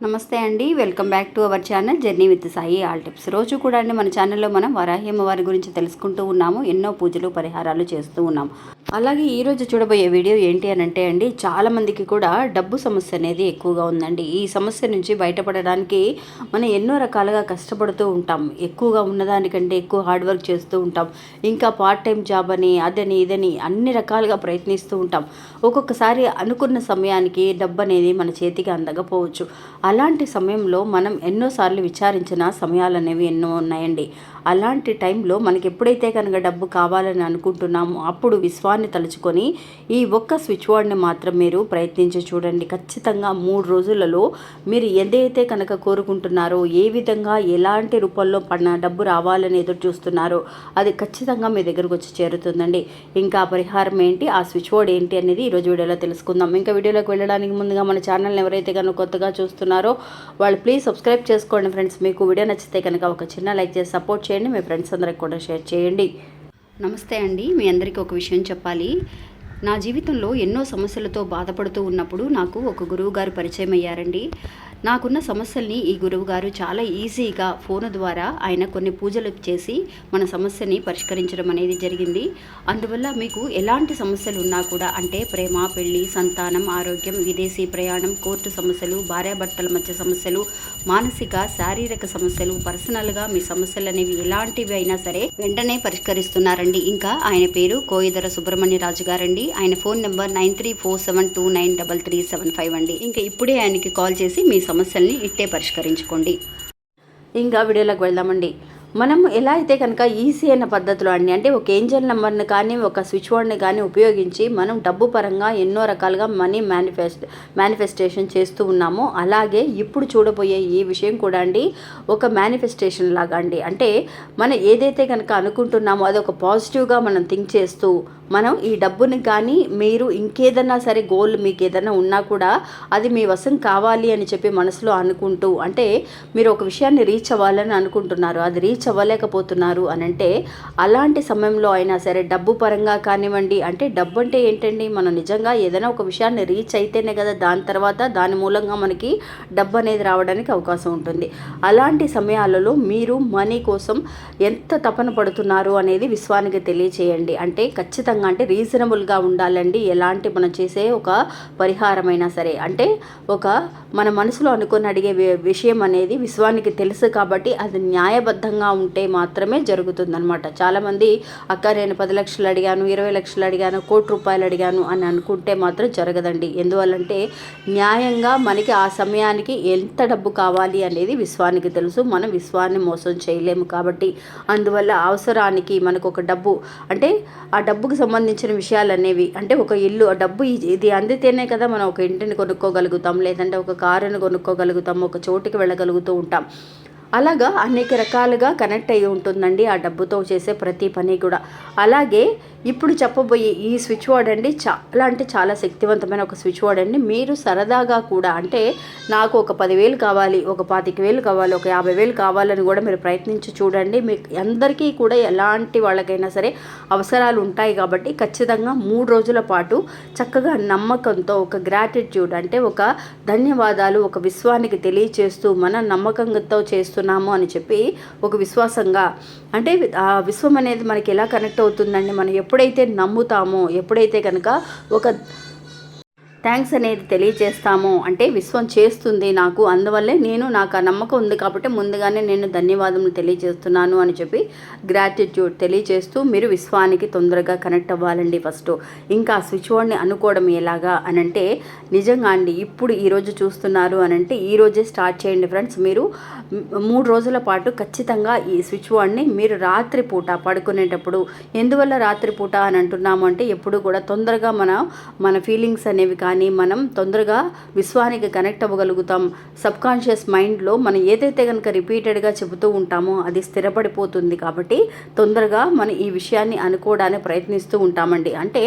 నమస్తే అండి. Welcome back to our channel journey with Sai all tips. రోజు కూడా అండి మన ఛానల్లో మనం వరాహి అమ్మవారి గురించి తెలుసుకుంటూ ఉన్నాము. ఎన్నో పూజలు పరిహారాలు చేస్తూ ఉన్నాం. అలాగే ఈరోజు చూడబోయే వీడియో ఏంటి అని అంటే అండి, చాలామందికి కూడా డబ్బు సమస్య అనేది ఎక్కువగా ఉందండి. ఈ సమస్య నుంచి బయటపడడానికి మనం ఎన్నో రకాలుగా కష్టపడుతూ ఉంటాం. ఎక్కువగా ఉన్నదానికంటే ఎక్కువ హార్డ్ వర్క్ చేస్తూ ఉంటాం. ఇంకా పార్ట్ టైం జాబ్ అని అదని ఇదని అన్ని రకాలుగా ప్రయత్నిస్తూ ఉంటాం. ఒక్కొక్కసారి అనుకున్న సమయానికి డబ్బు అనేది మన చేతికి అందకపోవచ్చు. అలాంటి సమయంలో మనం ఎన్నోసార్లు విచారించిన సమయాలు అనేవి ఎన్నో ఉన్నాయండి. అలాంటి టైంలో మనకి ఎప్పుడైతే కనుక డబ్బు కావాలని అనుకుంటున్నామో అప్పుడు విశ్వాన్ని తలుచుకొని ఈ ఒక్క స్విచ్ బోర్డ్ని మాత్రం మీరు ప్రయత్నించి చూడండి. ఖచ్చితంగా 3 రోజులలో మీరు ఏదైతే కనుక కోరుకుంటున్నారో, ఏ విధంగా ఎలాంటి రూపంలో డబ్బు రావాలని ఎదురు చూస్తున్నారో అది ఖచ్చితంగా మీ దగ్గరకు వచ్చి చేరుతుందండి. ఇంకా పరిహారం ఏంటి, ఆ స్విచ్ బోర్డ్ ఏంటి అనేది ఈరోజు వీడియోలో తెలుసుకుందాం. ఇంకా వీడియోలోకి వెళ్ళడానికి ముందుగా మన ఛానల్ని ఎవరైతే కనుక కొత్తగా చూస్తున్నారో వాళ్ళు ప్లీజ్ సబ్స్క్రైబ్ చేసుకోండి ఫ్రెండ్స్. మీకు వీడియో నచ్చితే కనుక ఒక చిన్న లైక్ చేసి సపోర్ట్ చేయండి. మీ ఫ్రెండ్స్ అందరికి కూడా షేర్ చేయండి. నమస్తే అండి. మీ అందరికీ ఒక విషయం చెప్పాలి. నా జీవితంలో ఎన్నో సమస్యలతో బాధపడుతూ ఉన్నప్పుడు నాకు ఒక గురువు గారు పరిచయం అయ్యారండి. నాకున్న సమస్యల్ని ఈ గురువుగారు చాలా ఈజీగా ఫోన్ ద్వారా ఆయన కొన్ని పూజలు చేసి మన సమస్యని పరిష్కరించడం అనేది జరిగింది. అందువల్ల మీకు ఎలాంటి సమస్యలు ఉన్నా కూడా, అంటే ప్రేమ, పెళ్లి, సంతానం, ఆరోగ్యం, విదేశీ ప్రయాణం, కోర్టు సమస్యలు, భార్యాభర్తల మధ్య సమస్యలు, మానసిక శారీరక సమస్యలు, పర్సనల్గా మీ సమస్యలు అనేవి ఎలాంటివి అయినా సరే వెంటనే పరిష్కరిస్తున్నారండి. ఇంకా ఆయన పేరు కోయిదర సుబ్రహ్మణ్య రాజు గారండి. ఆయన ఫోన్ నెంబర్ 9347293375 అండి. ఇంకా ఇప్పుడే ఆయనకి కాల్ చేసి మీ సమస్యల్ని ఇట్టే పరిష్కరించుకోండి. ఇంకా వీడియోలోకి వెళ్దామండి. మనం ఎలా అయితే కనుక ఈజీ అయిన పద్ధతిలో అండి, అంటే ఒక ఏంజల్ నెంబర్ని కానీ ఒక స్విచ్ బోర్డ్ని కానీ ఉపయోగించి మనం డబ్బు పరంగా ఎన్నో రకాలుగా మనీ మేనిఫెస్టేషన్ చేస్తూ ఉన్నాము. అలాగే ఇప్పుడు చూడబోయే ఈ విషయం కూడా అండి ఒక మేనిఫెస్టేషన్ లాగా అండి. అంటే మనం ఏదైతే కనుక అనుకుంటున్నామో అది ఒక పాజిటివ్గా మనం థింక్ చేస్తూ మనం ఈ డబ్బుని కానీ, మీరు ఇంకేదన్నా సరే గోల్ మీకు ఏదైనా ఉన్నా కూడా అది మీ వశం కావాలి అని చెప్పి మనసులో అనుకుంటూ, అంటే మీరు ఒక విషయాన్ని రీచ్ అవ్వాలని అనుకుంటున్నారు, అది రీచ్ అవ్వలేకపోతున్నారు అని అంటే అలాంటి సమయంలో అయినా సరే డబ్బు పరంగా కానివ్వండి, అంటే డబ్బు అంటే ఏంటండి, మనం నిజంగా ఏదైనా ఒక విషయాన్ని రీచ్ అయితేనే కదా దాని తర్వాత దాని మూలంగా మనకి డబ్బు అనేది రావడానికి అవకాశం ఉంటుంది. అలాంటి సమయాలలో మీరు మనీ కోసం ఎంత తపన పడుతున్నారు అనేది విశ్వానికి తెలియచేయండి. అంటే ఖచ్చితంగా, అంటే రీజనబుల్గా ఉండాలండి. ఎలాంటి మనం చేసే ఒక పరిహారమైనా సరే, అంటే ఒక మన మనసులో అనుకుని అడిగే విషయం అనేది విశ్వానికి తెలుసు కాబట్టి అది న్యాయబద్ధంగా ఉంటే మాత్రమే జరుగుతుందనమాట. చాలామంది అక్క నేను 10 లక్షలు అడిగాను, 20 లక్షలు అడిగాను, ₹1,00,00,000 అడిగాను అని అనుకుంటే మాత్రం జరగదండి. ఎందువల్లంటే న్యాయంగా మనకి ఆ సమయానికి ఎంత డబ్బు కావాలి అనేది విశ్వానికి తెలుసు. మనం విశ్వాన్ని మోసం చేయలేము కాబట్టి అందువల్ల అవసరానికి మనకు ఒక డబ్బు, అంటే ఆ డబ్బుకు సంబంధించిన విషయాలు అనేవి, అంటే ఒక ఇల్లు డబ్బు ఇది అందితేనే కదా మనం ఒక ఇంటిని కొనుక్కోగలుగుతాం, లేదంటే ఒక కారుని కొనుక్కోగలుగుతాం, ఒక చోటుకి వెళ్ళగలుగుతూ ఉంటాం. అలాగా అనేక రకాలుగా కనెక్ట్ అయ్యి ఉంటుందండి ఆ డబ్బుతో చేసే ప్రతి పని కూడా. అలాగే ఇప్పుడు చెప్పబోయే ఈ స్విచ్ బోర్డ్ అండి చాలా అంటే చాలా శక్తివంతమైన ఒక స్విచ్ బోర్డ్ అండి. మీరు సరదాగా కూడా, అంటే నాకు ఒక 10,000 కావాలి, ఒక 25,000 కావాలి, ఒక 50,000 కావాలని కూడా మీరు ప్రయత్నించి చూడండి. మీకు అందరికీ కూడా ఎలాంటి వాళ్ళకైనా సరే అవసరాలు ఉంటాయి కాబట్టి ఖచ్చితంగా 3 రోజుల పాటు చక్కగా నమ్మకంతో ఒక గ్రాటిట్యూడ్, అంటే ఒక ధన్యవాదాలు ఒక విశ్వానికి తెలియచేస్తూ మన నమ్మకంతో చేస్తున్నాము అని చెప్పి ఒక విశ్వాసంగా, అంటే ఆ విశ్వం అనేది మనకి ఎలా కనెక్ట్ అవుతుందండి, మనం ఎప్పుడైతే నమ్ముతామో, ఎప్పుడైతే కనుక ఒక థ్యాంక్స్ అనేది తెలియజేస్తాము, అంటే విశ్వం చేస్తుంది నాకు, అందువల్లే నాకు ఆ నమ్మకం ఉంది కాబట్టి ముందుగానే నేను ధన్యవాదములు తెలియజేస్తున్నాను అని చెప్పి గ్రాటిట్యూడ్ తెలియజేస్తూ మీరు విశ్వానికి తొందరగా కనెక్ట్ అవ్వాలండి ఫస్ట్. ఇంకా స్విచ్ బోర్డ్ని అనుకోవడం ఎలాగా అని అంటే, నిజంగా అండి ఇప్పుడు ఈరోజు చూస్తున్నారు అని అంటే ఈరోజే స్టార్ట్ చేయండి ఫ్రెండ్స్. మీరు 3 రోజుల పాటు ఖచ్చితంగా ఈ స్విచ్ బోర్డ్ని మీరు రాత్రిపూట పడుకునేటప్పుడు, ఎందువల్ల రాత్రిపూట అని అంటున్నాము అంటే ఎప్పుడు కూడా తొందరగా మన ఫీలింగ్స్ అనేవి కానీ మనం తొందరగా విశ్వానికి కనెక్ట్ అవ్వగలుగుతాం. సబ్కాన్షియస్ మైండ్లో మనం ఏదైతే కనుక రిపీటెడ్గా చెబుతూ ఉంటామో అది స్థిరపడిపోతుంది కాబట్టి తొందరగా మనం ఈ విషయాన్ని అనుకోవడానికి ప్రయత్నిస్తూ ఉంటామండి. అంటే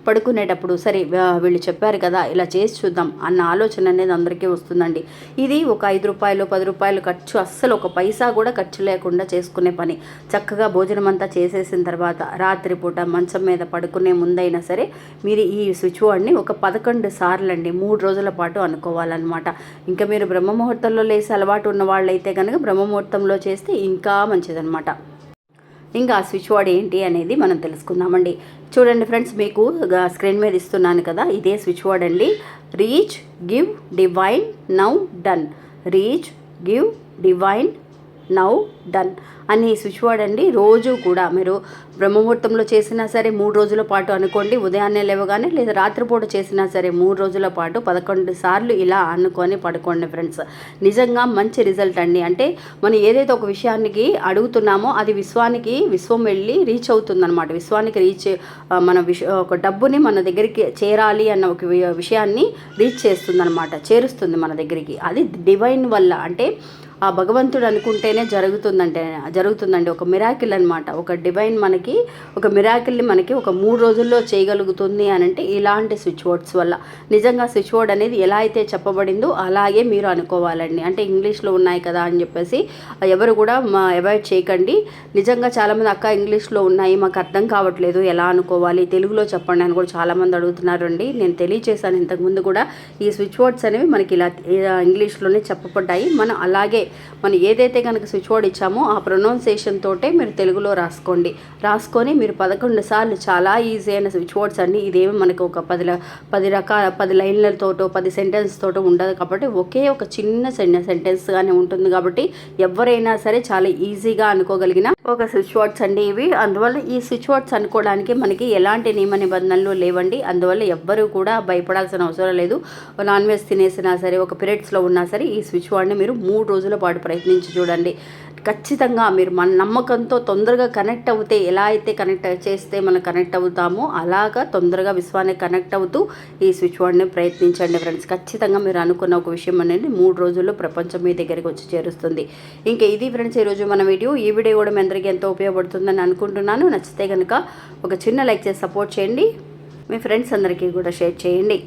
పడుకునేటప్పుడు సరే వీళ్ళు చెప్పారు కదా ఇలా చేసి చూద్దాం అన్న ఆలోచన అనేది అందరికీ వస్తుందండి. ఇది ఒక 5 రూపాయలు 10 రూపాయలు ఖర్చు, అస్సలు ఒక పైసా కూడా ఖర్చు లేకుండా చేసుకునే పని. చక్కగా భోజనం అంతా చేసేసిన తర్వాత రాత్రిపూట మంచం మీద పడుకునే ముందైనా సరే మీరు ఈ స్విచ్ బోర్డ్ని ఒక 11 సార్లు అండి 3 రోజుల పాటు అనుకోవాలన్నమాట. ఇంకా మీరు బ్రహ్మముహూర్తంలో లేసి అలవాటు ఉన్న వాళ్ళైతే కనుక బ్రహ్మముహూర్తంలో చేస్తే ఇంకా మంచిదన్నమాట. ఇంకా ఆ స్విచ్ బోర్డ్ ఏంటి అనేది మనం తెలుసుకుందామండి. చూడండి ఫ్రెండ్స్, మీకు స్క్రీన్ మీద ఇస్తున్నాను కదా, ఇదే స్విచ్ బోర్డ్ అండి. Reach, give, divine, now, done. Reach, give, divine, now, done అని స్విచ్ బోర్డ్ అండి. రోజు కూడా మీరు బ్రహ్మముహూర్తంలో చేసినా సరే 3 రోజుల పాటు అనుకోండి, ఉదయాన్నే లేవగానే, లేదా రాత్రిపూట చేసినా సరే 3 రోజుల పాటు 11 సార్లు ఇలా అనుకొని పడుకోండి ఫ్రెండ్స్. నిజంగా మంచి రిజల్ట్ అండి. అంటే మనం ఏదైతే ఒక విషయానికి అడుగుతున్నామో అది విశ్వం వెళ్ళి రీచ్ అవుతుందన్నమాట. విశ్వానికి రీచ్ ఒక డబ్బుని మన దగ్గరికి చేరాలి అన్న ఒక విషయాన్ని రీచ్ చేస్తుందన్నమాట, చేరుస్తుంది మన దగ్గరికి. అది డివైన్ వల్ల, అంటే ఆ భగవంతుడు అనుకుంటేనే జరుగుతుందండి. ఒక మిరాకిల్ అనమాట. ఒక డివైన్ ఒక మిరాకిల్ని మనకి ఒక 3 రోజుల్లో చేయగలుగుతుంది అని అంటే ఇలాంటి స్విచ్ బోర్డ్స్ వల్ల. నిజంగా స్విచ్ బోర్డ్ అనేది ఎలా అయితే చెప్పబడిందో అలాగే మీరు అనుకోవాలండి. అంటే ఇంగ్లీష్లో ఉన్నాయి కదా అని చెప్పేసి ఎవరు కూడా అవాయిడ్ చేయకండి. నిజంగా చాలామంది అక్క ఇంగ్లీష్లో ఉన్నాయి మాకు అర్థం కావట్లేదు ఎలా అనుకోవాలి, తెలుగులో చెప్పండి అని కూడా చాలామంది అడుగుతున్నారండి. నేను తెలియచేశాను ఇంతకుముందు కూడా. ఈ స్విచ్ బోర్డ్స్ అనేవి మనకి ఇలా ఇంగ్లీష్లోనే చెప్పబడ్డాయి. మనం ఏదైతే కనుక స్విచ్ బోర్డ్ ఇచ్చామో ఆ ప్రొనౌన్సియేషన్ తోటే మీరు తెలుగులో రాసుకొని మీరు 11 సార్లు చాలా ఈజీ అయిన స్విచ్ బోర్డ్స్ అండి. ఇదేమి మనకు ఒక 10 లైన్లతోటో 10 సెంటెన్స్ తోటో ఉండదు కాబట్టి ఒకే ఒక చిన్న సెంటెన్స్గానే ఉంటుంది కాబట్టి ఎవరైనా సరే చాలా ఈజీగా అనుకోగలిగిన ఒక స్విచ్ బోర్డ్స్ అండి ఇవి. అందువల్ల ఈ స్విచ్ బోర్డ్స్ అనుకోవడానికి మనకి ఎలాంటి నియమ నిబంధనలు లేవండి. అందువల్ల ఎవ్వరూ కూడా భయపడాల్సిన అవసరం లేదు. నాన్ వెజ్ తినేసినా సరే, ఒక పీరియడ్స్లో ఉన్నా సరే ఈ స్విచ్ బోర్డ్ని మీరు 3 రోజుల పాటు ప్రయత్నించి చూడండి. ఖచ్చితంగా మీరు మన నమ్మకంతో తొందరగా కనెక్ట్ అవుతే, ఎలా అయితే కనెక్ట్ చేస్తే మనం కనెక్ట్ అవుతామో అలాగా తొందరగా విశ్వానికి కనెక్ట్ అవుతూ ఈ స్విచ్ బోర్డ్ని ప్రయత్నించండి ఫ్రెండ్స్. ఖచ్చితంగా మీరు అనుకున్న ఒక విషయం అనేది 3 రోజుల్లో ప్రపంచం మీ దగ్గరికి వచ్చి చేరుస్తుంది. ఇంకా ఇది ఫ్రెండ్స్ ఈరోజు మన వీడియో. ఈ వీడియో కూడా మీ అందరికీ ఎంతో ఉపయోగపడుతుందని అనుకుంటున్నాను. నచ్చితే కనుక ఒక చిన్న లైక్ చేసి సపోర్ట్ చేయండి. మీ ఫ్రెండ్స్ అందరికీ కూడా షేర్ చేయండి.